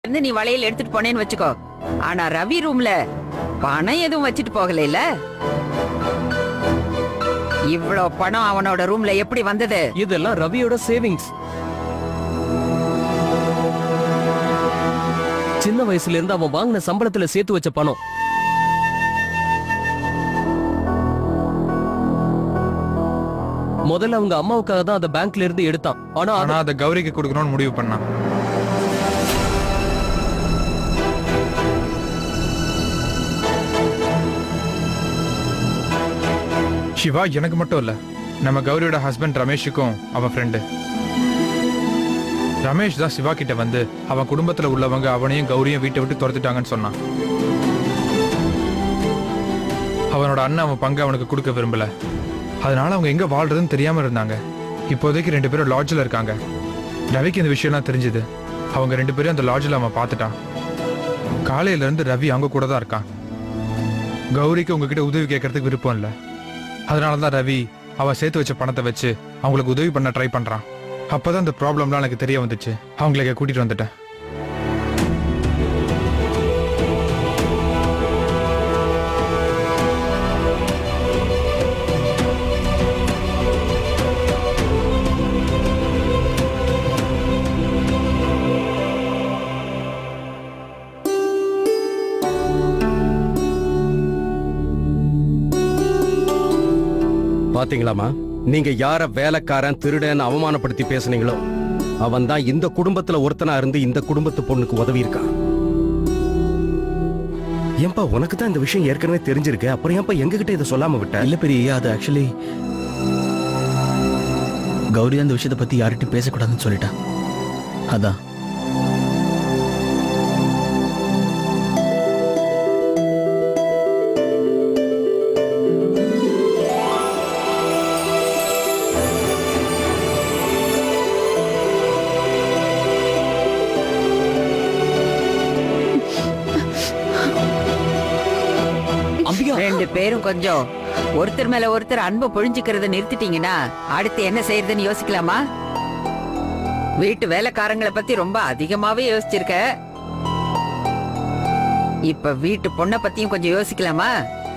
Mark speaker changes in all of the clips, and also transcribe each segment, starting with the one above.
Speaker 1: இருந்து நீ வளையல் எடுத்துட்டு போனேன்னு வச்சுக்கோ. ஆனா ரவி ரூம்ல பணம் எதுவும் வச்சுட்டு போகல. இவ்ளோ பணம் அவனோட ரூம்ல எப்படி வந்தது?
Speaker 2: இதெல்லாம் ரவியோட சேவிங்ஸ். சின்ன வயசுல இருந்து அவன் வாங்கின சம்பளத்துல சேர்த்து வச்ச பணம். முதல்ல அவங்க அம்மாவுக்காக தான் அந்த பேங்க்ல இருந்து எடுத்தான். ஆனா
Speaker 3: அதை கௌரிக்கு கொடுக்கணும்னு முடிவு பண்ணான். சிவா எனக்கு மட்டும் இல்ல, நம்ம கௌரியோட ஹஸ்பண்ட் ரமேஷுக்கும் அவன் ஃப்ரெண்டு. ரமேஷ் தான் சிவா கிட்ட வந்து அவன் குடும்பத்துல உள்ளவங்க அவனையும் கௌரியும் வீட்டை விட்டு துரத்துட்டாங்கன்னு சொன்னான். அவனோட அண்ணன் அவன் பங்கு அவனுக்கு கொடுக்க விரும்பல. அதனால அவங்க எங்க வாழ்றதுன்னு தெரியாம இருந்தாங்க. இப்போதைக்கு 2 பேரும் லாட்ஜில் இருக்காங்க. ரவிக்கு இந்த விஷயம்லாம் தெரிஞ்சது. அவங்க 2 பேரும் அந்த லாட்ஜில் அவன் பார்த்துட்டான். காலையில இருந்து ரவி அவங்க கூட தான் இருக்கான். கௌரிக்கு உங்ககிட்ட உதவி கேட்கறதுக்கு விருப்பம் இல்லை. அதனாலதான் ரவி அவன் சேர்த்து வச்ச பணத்தை வச்சு அவங்களுக்கு உதவி பண்ண ட்ரை பண்றான். அப்பதான் இந்த ப்ராப்ளம்லாம் எனக்கு தெரிய வந்துச்சு. அவங்களை கூட்டிட்டு வந்துட்டேன்.
Speaker 4: பாத்தீங்களாமா, நீங்க யார வேலைக்காரன் திருடன் அவமானப்படுத்தி பேசுனீங்களோ அவன் தான் இந்த குடும்பத்துல ஒருத்தனா இருந்து இந்த குடும்பத்து பொண்ணுக்கு உதவி இருக்கான். ஏன்பா உனக்கு தான் இந்த விஷயம் ஏற்கனவே தெரிஞ்சிருக்கு, அப்புறம் ஏன்பா எங்ககிட்ட இதை சொல்லாம விட்ட?
Speaker 5: இல்ல பெரிய, அது ஆக்சுவலி கௌரி அந்த விஷயத்தை பத்தி யார்கிட்டையும் பேசக்கூடாதுன்னு சொல்லிட்டா. அதான்.
Speaker 1: ரெண்டு பேரும் கொஞ்சம் ஒருத்தர் மேல ஒருத்தர் அன்பு பொழிஞ்சுக்கிறத நிறுத்திட்டீங்கன்னா அடுத்து என்ன செய்யறதுன்னு யோசிக்கலாமா? வீட்டு வேலைக்காரங்களை பத்தி ரொம்ப அதிகமாவே யோசிச்சிருக்க. இப்ப வீட்டு பொண்ணை பத்தியும் கொஞ்சம் யோசிக்கலாமா?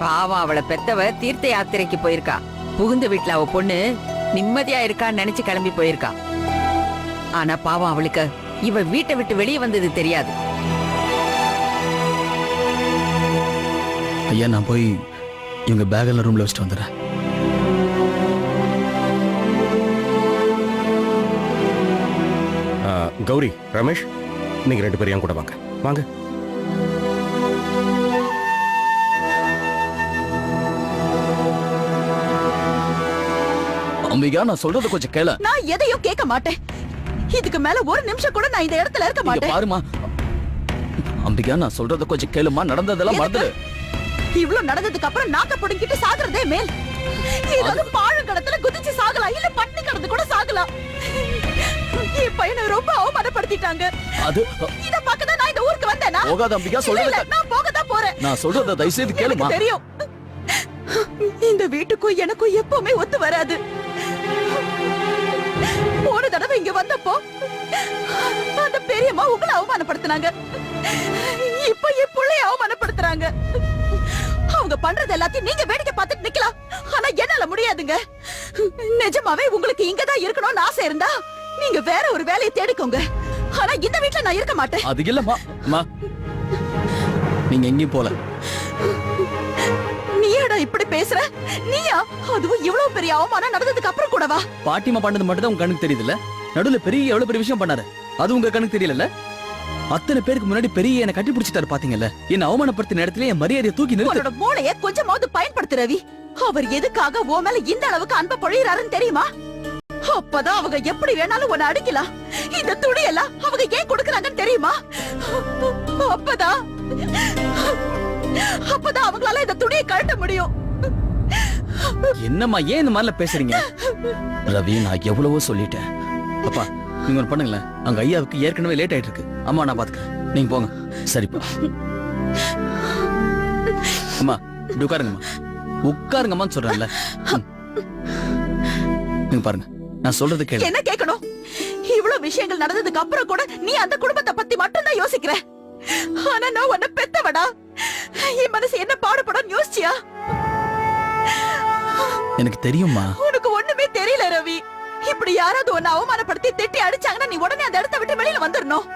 Speaker 1: பாவம், அவளை பெத்தவ தீர்த்த யாத்திரைக்கு போயிருக்கா. புகுந்த வீட்டுல அவ பொண்ணு நிம்மதியா இருக்கான்னு நினைச்சு கிளம்பி போயிருக்கா. ஆனா பாவம், அவளுக்கு இவ வீட்டை விட்டு வெளியே வந்தது தெரியாது.
Speaker 5: ஐயா, நான் போய் இவங்க பேக்கெல்லாம் ரூம்ல வச்சுட்டு வந்துடுறேன்.
Speaker 4: கௌரி, ரமேஷ், நீங்க 2 பேரும் என் கூட வாங்க. வாங்க.
Speaker 5: அம்பிகா, நான் சொல்றத கொஞ்சம் கேள.
Speaker 6: நான் எதையும் கேட்க மாட்டேன். இதுக்கு மேல ஒரு நிமிஷம் கூட நான் இந்த இடத்துல இருக்க மாட்டேன்.
Speaker 5: பாருமா அம்பிகா, நான் சொல்றத கொஞ்சம் கேளுமா. நடந்ததெல்லாம் மறந்துடு.
Speaker 6: இவ்ளோ நடந்ததுக்கு அப்புறம் நாக்க புடுங்கிட்டு சாகுறதே மேல். ஏதாவது பாழங்கடத்துல குதிச்சு சாகலாம், இல்ல பட்டினி கடந்து கூட சாகலாம். என் பையனை ரொம்ப அவமானப்படுத்திட்டாங்க.
Speaker 5: அது
Speaker 6: இத பார்க்கதான் நான் இந்த ஊருக்கு வந்தேனா?
Speaker 5: போகாத அம்பிகா, சொல்றத.
Speaker 6: நான் போகதான் போறேன்.
Speaker 5: நான் சொல்றத தயவு செய்து கேளுமா.
Speaker 6: தெரியும், இந்த வீட்டுக்கும் எனக்கும் எப்பவுமே ஒத்து வராது. போன தடவை இங்க வந்தப்போ அந்த பெரியம்மா உங்களை அவமானப்படுத்தினாங்க. இப்ப என் பிள்ளைய அவமானப்படுத்துறாங்க. அவங்க பண்றது எல்லாத்தையும் நீங்க வேடிக்கை பார்த்துட்டு நிக்கலாம். ஆனா என்னால முடியாதுங்க. நிஜமாவே உங்களுக்கு இங்கதான் இருக்கணும்னு ஆசை இருந்தா நீங்க வேற ஒரு வேலையை தேடிக்கோங்க. ஆனா இந்த வீட்டுல நான் இருக்க மாட்டேன்.
Speaker 5: அது இல்லம்மா. நீங்க எங்கேயும் போல.
Speaker 6: நீயாடா இப்படி பேசுற? நீயா? அதுவும் இவ்வளவு பெரிய அவமானம் நடந்ததுக்கு அப்புறம் கூடவா?
Speaker 5: பாட்டிமா பண்ணது மட்டும் தான் உங்க கண்ணுக்கு தெரியுதுல்ல. நடுவுல பெரிய எவ்வளவு பெரிய விஷயம் பண்ணாரு, அது உங்க கண்ணுக்கு தெரியல. அத்தனை பேருக்கு முன்னாடி பெரிய என்ன கட்டி பிடிச்சிட்டாரு பாத்தீங்கல்ல. என்ன அவமானப்படுத்தின இடத்துல என் மரியாதையை தூக்கி நிறுத்து.
Speaker 6: மூளைய கொஞ்சமாவது பயன்படுத்து ரவி. அவர் எதுக்காக உன் மேல இந்த அளவுக்கு அன்பை பொழியறாருன்னு தெரியுமா? அப்பதான் அவங்க எப்படி வேணாலும் உன்னை அடிக்கலாம். இந்த துணியெல்லாம் அவங்க ஏன் கொடுக்கறாங்கன்னு தெரியுமா? அப்பதான் அவங்களால இந்த துணியை கழட்ட முடியும்.
Speaker 5: என்னம்மா ஏன் இந்த மாதிரில பேசுறீங்க? ரவி, நான் எவ்வளவோ சொல்லிட்டேன். அப்பா, நீங்க ஒண்ணு பண்ணுங்களேன். அங்க ஐயாவுக்கு ஏற்கனவே லேட் ஆயிட்டு இருக்கு. அம்மா நான் பாத்துக்கிறேன், நீங்க போங்க. சரிப்பா. அம்மா இப்படி உட்காருங்கம்மா. உட்காருங்கம்மான்னு சொல்றேன்ல. நீங்க பாருங்க, நான் சொல்றது கேளு.
Speaker 6: என்ன கேட்கணும்? இவ்வளவு இவ்வளவு விஷயங்கள் நடந்ததுக்கு அப்புறம் கூட நீ அந்த குடும்பத்தை பத்தி மட்டும்தான் யோசிக்கிற. ஆனா நான் உன்னை பெத்தவடா. என் மனசு என்ன பாடுபடும் யோசிச்சியா?
Speaker 5: எனக்கு தெரியும்மா.
Speaker 6: உனக்கு ஒண்ணுமே தெரியல ரவி. இப்படி யாராவது உன்னை அவமானப்படுத்தி திட்டி அடிச்சாங்கன்னா நீ உடனே அந்த இடத்தை விட்டு வெளியில வந்துடணும்.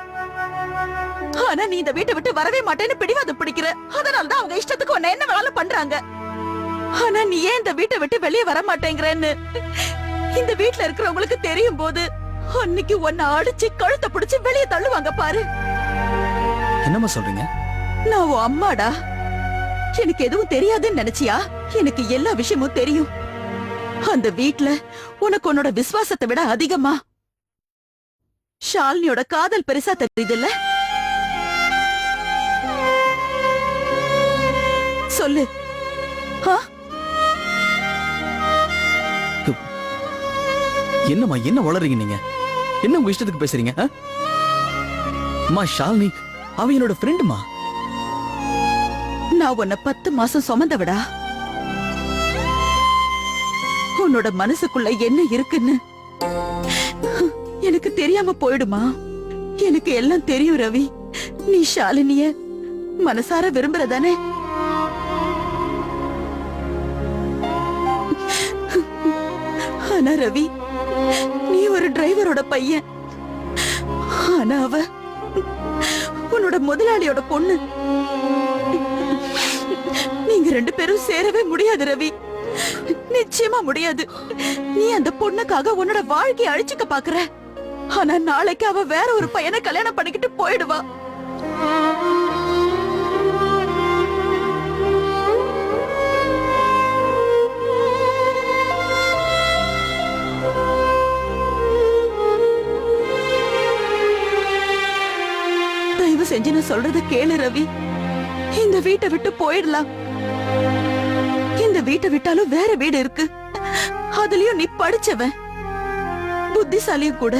Speaker 6: ஆனா நீ இந்த வீட்டை விட்டு வரவே மாட்டேன்னு பிடிவாதம் பிடிக்கிற. அதனாலதான் அவங்க இஷ்டத்துக்கு உன்னை என்ன வேணாலும் பண்றாங்க. ஆனா நீ ஏன் இந்த வீட்டை விட்டு வெளியே வர மாட்டேங்கிறன்னு இந்த வீட்டுல இருக்கிறவங்களுக்கு தெரியும் போது அன்னைக்கு உன்னை அடிச்சு கழுத்தை பிடிச்சு வெளியே தள்ளுவாங்க பாரு.
Speaker 5: என்னம்மா சொல்றீங்க?
Speaker 6: நான் உன் அம்மாடா. எனக்கு எதுவும் தெரியாதுன்னு நினைச்சியா? எனக்கு எல்லா விஷயமும் தெரியும். அந்த வீட்ல உனக்கு உன்னோட விசுவாசத்தை விட அதிகமா ஷாலினியோட காதல் பெருசா தெரியுதுல்ல? சொல்லு. ஆ?
Speaker 5: என்னம்மா என்ன வளறீங்க நீங்க? என்ன உங்க இஷ்டத்துக்கு பேசுறீங்க? அம்மா ஷாலினி அவ என்னோட ஃப்ரெண்டுமா.
Speaker 6: நான் உன்னை 10 மாசம் சுமந்தவடா. உன்னோட மனசுக்குள்ள என்ன இருக்குன்னு எனக்கு தெரியாம போயிடுமா? எனக்கு எல்லாம் தெரியும் ரவி. நீ ஷாலினிய மனசார விரும்புறதானே? ஆனா ரவி, நீ ஒரு டிரைவரோட பையன். ஆனா அவ உன்னோட முதலாளியோட பொண்ணு. நீங்க 2 பேரும் சேரவே முடியாது ரவி. நிச்சயமா முடியாது. நீ அந்த பொண்ணுக்காக உன்னோட வாழ்க்கையை அழிச்சுக்க பாக்குற. ஆனா நாளைக்கு அவ வேற ஒரு பையனை கல்யாணம் பண்ணிக்கிட்டு போயிடுவா. தயவு செஞ்சு நான் சொல்றத கேளு ரவி. இந்த வீட்டை விட்டு போயிடலாம். இந்த வீட்டை விட்டாலும் வேற வீடு இருக்கு. அதுலயும் நீ படிச்சவன், புத்திசாலியும் கூட.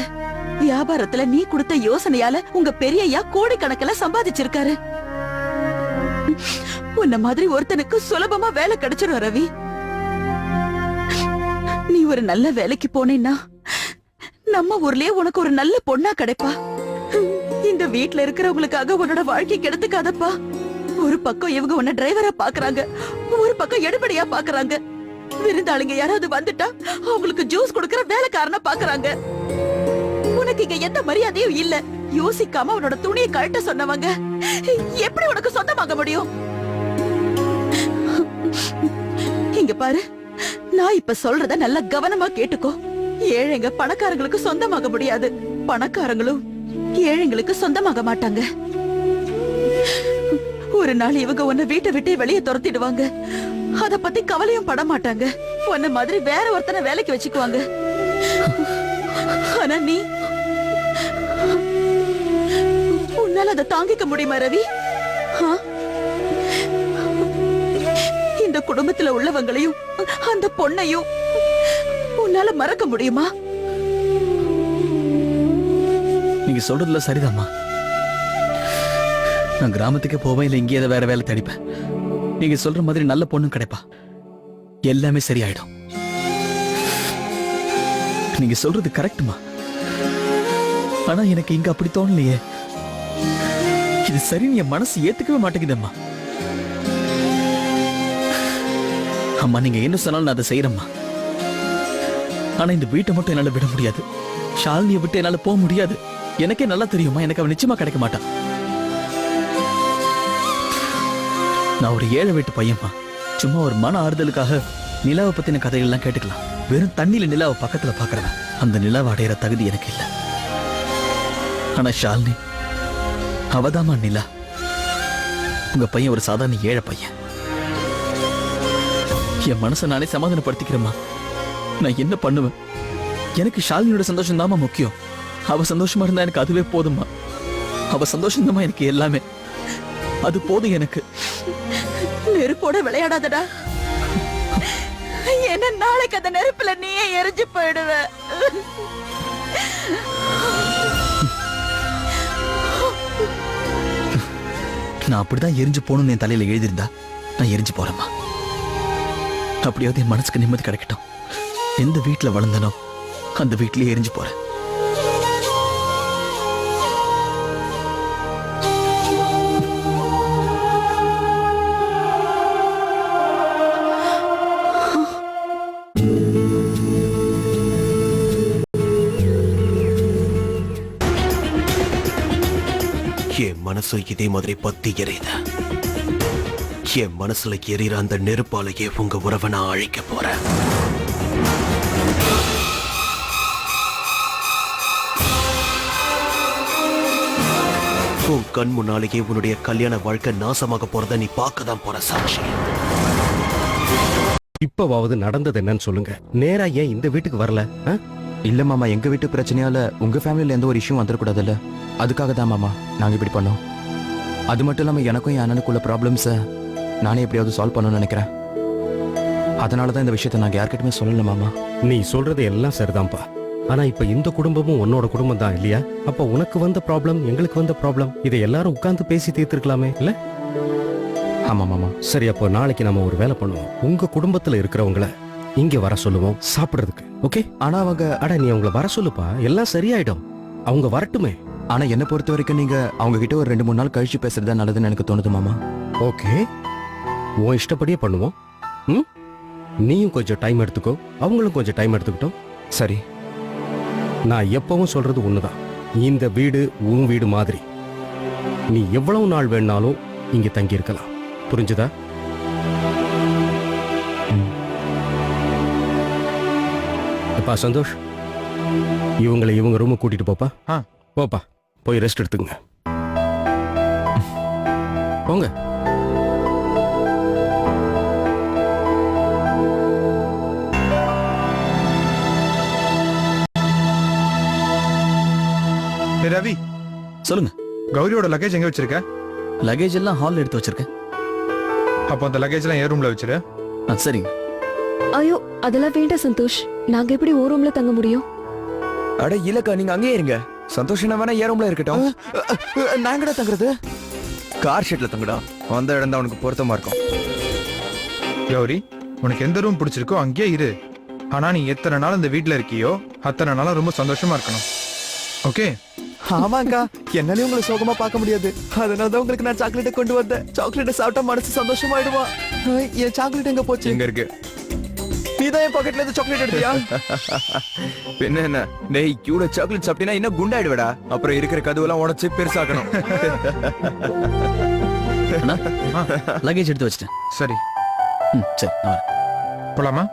Speaker 6: வியாபாரத்துல நீ கொடுத்த யோசனையால உங்க பெரியய்யா கோடிக்கணக்கில் சம்பாதிச்சிருக்காரு. உன்ன மாதிரி ஒருத்தனுக்கு சுலபமா வேலை கிடைச்சிரும் ரவி. நீ ஒரு நல்ல வேலைக்கு போனேன்னா நம்ம ஊர்லயே உனக்கு ஒரு நல்ல பொண்ணா கிடைப்பா. இந்த வீட்ல இருக்கிறவங்களுக்காக உன்னோட வாழ்க்கை கெடுத்துக்காதப்பா. ஒரு பக்கம் இவங்க உன்ன டிரைவரா பாக்குறாங்க, ஒரு பக்கம் எடுபடியா பாக்குறாங்க. விருந்தாளிங்க யாராவது வந்துட்டா அவங்களுக்கு ஜூஸ் கொடுக்கற வேலைக்காரனா பாக்குறாங்க. உனக்கு இங்க எந்த மரியாதையும் இல்ல. யோசிக்காம உன்னோட துணியை கழட்ட சொன்னவங்க எப்படி உனக்கு சொந்தமாக முடியும்? இங்க பாரு, நான் இப்ப சொல்றத நல்லா கவனமா கேட்டுக்கோ. ஏழைங்க பணக்காரங்களுக்கு சொந்தமாக முடியாது. பணக்காரங்களும் ஏழைங்களுக்கு சொந்தமாக மாட்டாங்க. ஒரு நாள் இவங்க உன்னை வீட்டை விட்டு வெளியே துரத்திடுவாங்க. அத பத்தி கவலையும் பட மாட்டாங்க. உன்ன மாதிரி வேற ஒருத்தனை வேலைக்கு வச்சுக்குவாங்க. ஆனா நீ உன்னால அதை தாங்கிக்க முடியுமா ரவி? இந்த குடும்பத்துல உள்ளவங்களையும் அந்த பொண்ணையும் உன்னால மறக்க முடியுமா?
Speaker 5: நீங்க சொல்றதுல சரிதாம்மா. நான் கிராமத்துக்கே போவேன், இல்ல இங்கே வேற வேலை தேடிப்பேன். நீங்க சொல்ற மாதிரி நல்ல பொண்ணும் கிடைப்பா. எல்லாமே சரியாயிடும். நீங்க சொல்றது கரெக்ட்மா. ஆனா எனக்கு இங்க அப்படி தோணலையே. இது சரி, என் மனசு ஏத்துக்கவே மாட்டேங்குதம்மா. அம்மா நீங்க என்ன சொன்னாலும் நான் அதை செய்யறேம்மா. ஆனா இந்த வீட்டை மட்டும் என்னால விட முடியாது. ஷாலினியை விட்டு என்னால போக முடியாது. எனக்கே நல்லா தெரியுமா, எனக்கு அவன் நிச்சயமா கிடைக்க மாட்டான். நான் ஒரு ஏழை வீட்டு பையன்மா. சும்மா ஒரு மன ஆறுதலுக்காக நிலாவை பத்தின கதைகள்லாம் கேட்டுக்கலாம். வெறும் தண்ணியில நிலாவை பக்கத்துல பாக்குறவன். அந்த நிலாவை அடையிற தகுதி எனக்கு இல்ல. ஆனா ஷாலினி அவதாமா நிலா. உங்க பையன் ஒரு சாதாரண ஏழை பையன். என் மனசை நானே சமாதானப்படுத்திக்கிறேம்மா. நான் என்ன பண்ணுவேன்? எனக்கு ஷாலினியோட சந்தோஷம் தாமா முக்கியம். அவ சந்தோஷமா இருந்தா எனக்கு அதுவே போதுமா. அவ சந்தோஷம் தாமா எனக்கு எல்லாமே. அது போதும் எனக்கு.
Speaker 6: நெருப்போட விளையாடாதடா. என்ன நாளைக்கு அந்த நெருப்புல நீயே எரிஞ்சு போயிடுவ.
Speaker 5: நான் அப்படிதான் எரிஞ்சு போகணும்னு என் தலையில எழுதியிருந்தா நான் எரிஞ்சு போறேம்மா. அப்படியாவது என் மனசுக்கு நிம்மதி கிடைக்கட்டும். எந்த வீட்டுல வளர்ந்தனோ அந்த வீட்லயே எரிஞ்சு போறேன்.
Speaker 7: என் மனசு இதே மாதிரி பத்தி எரியுது. என் மனசுல எரியிற அந்த நெருப்பாலேயே உங்க உறவை நான் அழிக்க போறேன். உன் கண் முன்னாலேயே உன்னுடைய கல்யாண வாழ்க்கை நாசமாக போறத நீ பார்க்க தான் போற சாட்சி.
Speaker 4: இப்பவாவது நடந்தது என்னன்னு சொல்லுங்க. நேரா ஏன் இந்த வீட்டுக்கு வரல?
Speaker 8: இல்ல மாமா, எங்க வீட்டு பிரச்சனையால உங்க ஃபேமிலியில எந்த ஒரு இஷ்யூ வந்துடக்கூடாதுல்ல, அதுக்காக தான் மாமா நாங்க இப்படி பண்ணோம். அது மட்டும் இல்லாம எனக்கும் என் அண்ணனுக்குள்ள ப்ராப்ளம்ஸை நானே எப்படியாவது சால்வ் பண்ணணும்னு நினைக்கிறேன். அதனால தான் இந்த விஷயத்தை நாங்க யார்கிட்டயுமே சொல்லல மாமா.
Speaker 4: நீ சொல்றது எல்லாம் சரிதான்ப்பா. ஆனா இப்ப இந்த குடும்பமும் உன்னோட குடும்பம் தான் இல்லையா? அப்ப உனக்கு வந்த ப்ராப்ளம் எங்களுக்கு வந்த ப்ராப்ளம், இதை எல்லாரும் உட்கார்ந்து பேசி தீர்த்திருக்கலாமே இல்ல?
Speaker 8: ஆமா மாமா.
Speaker 4: சரி, அப்போ நாளைக்கு நம்ம ஒரு வேலை பண்ணுவோம். உங்க குடும்பத்துல இருக்கிறவங்கள இங்க வர சொல்லுவோம் சாப்பிடுறதுக்கு. ஓகே?
Speaker 8: ஆனா அவங்க
Speaker 4: அட நீ அவங்கள வர சொல்லுப்பா, எல்லாம் சரியாயிடும். அவங்க வரட்டுமே.
Speaker 8: ஆனா என்ன பொறுத்த வரைக்கும் நீங்க அவங்க கிட்ட ஒரு 2-3 நாள் கழிச்சு பேசுறதா நல்லதுன்னு எனக்கு தோணுது மாமா.
Speaker 4: ஓகே, உன் இஷ்டப்படியே பண்ணுவோம். ம், நீயும் கொஞ்சம் டைம் எடுத்துக்கோ, அவங்களும் கொஞ்சம் டைம் எடுத்துக்கிட்டோம்.
Speaker 8: சரி.
Speaker 4: நான் எப்பவும் சொல்றது ஒண்ணுதான். இந்த வீடு உன் வீடு மாதிரி. நீ எவ்வளவு நாள் வேணாலும் இங்க தங்கி இருக்கலாம். புரிஞ்சுதா? அப்பா சந்தோஷ், இவங்களை இவங்க ரூமு கூட்டிட்டு போப்பா. போப்பா, போய் ரெஸ்ட் எடுத்துங்க. போங்க.
Speaker 3: ரவி,
Speaker 5: சொல்லுங்க.
Speaker 3: கௌரியோட லக்கேஜ் எங்க வச்சிருக்க?
Speaker 5: லக்கேஜ் எல்லாம் ஹால்ல எடுத்து வச்சிருக்கேன்.
Speaker 3: அப்போ அந்த லக்கேஜ் எல்லாம் என் ரூம்ல வச்சிரு.
Speaker 5: சரிங்க.
Speaker 9: ஐயோ, அதெல்லாம் வேண்டாம் சந்தோஷ். நாங்க எப்படி ஒரு ரூம்ல தங்க முடியும்?
Speaker 8: அட இல்லக்கா, நீங்க அங்கேயே இருங்க. சந்தோஷம் வேணா ஏன் ரூம்ல இருக்கட்டும். நாங்கடா தங்குறது? கார் ஷெட்ல தங்குடா. அந்த இடம் தான் உனக்கு பொருத்தமா இருக்கும்.
Speaker 3: கௌரி, உனக்கு எந்த ரூம் பிடிச்சிருக்கோ அங்கேயே இரு. ஆனா நீ எத்தனை நாள் இந்த வீட்ல இருக்கியோ அத்தனை நாளா ரொம்ப சந்தோஷமா இருக்கணும். ஓகே?
Speaker 8: ஆமாங்கா, என்னாலே உங்களை சோகமா பார்க்க முடியாது. அதனாலதான் உங்களுக்கு நான் சாக்லேட்டை கொண்டு வந்தேன். சாக்லேட்டை சாப்பிட்டா மனசு சந்தோஷமாயிடுவா. என் சாக்லேட் எங்க போச்சு? எங்க இருக்கு? நீதான் என் பாக்கெட்ல இருந்து சாக்லேட் எடுத்தியா? பின்ன என்ன? டேய், கியூல சாக்லேட் சாப்பிட்டீனா இன்னும் குண்டாயிடுவடா. அப்புறம் இருக்கிற கதுவெல்லாம் உடைச்சு பெருசாக்கணும்.
Speaker 5: லக்கேஜ் எடுத்து வச்சிட்டேன்.
Speaker 3: சரி.
Speaker 5: சரி, நான் வரேன்.
Speaker 3: போலாமா?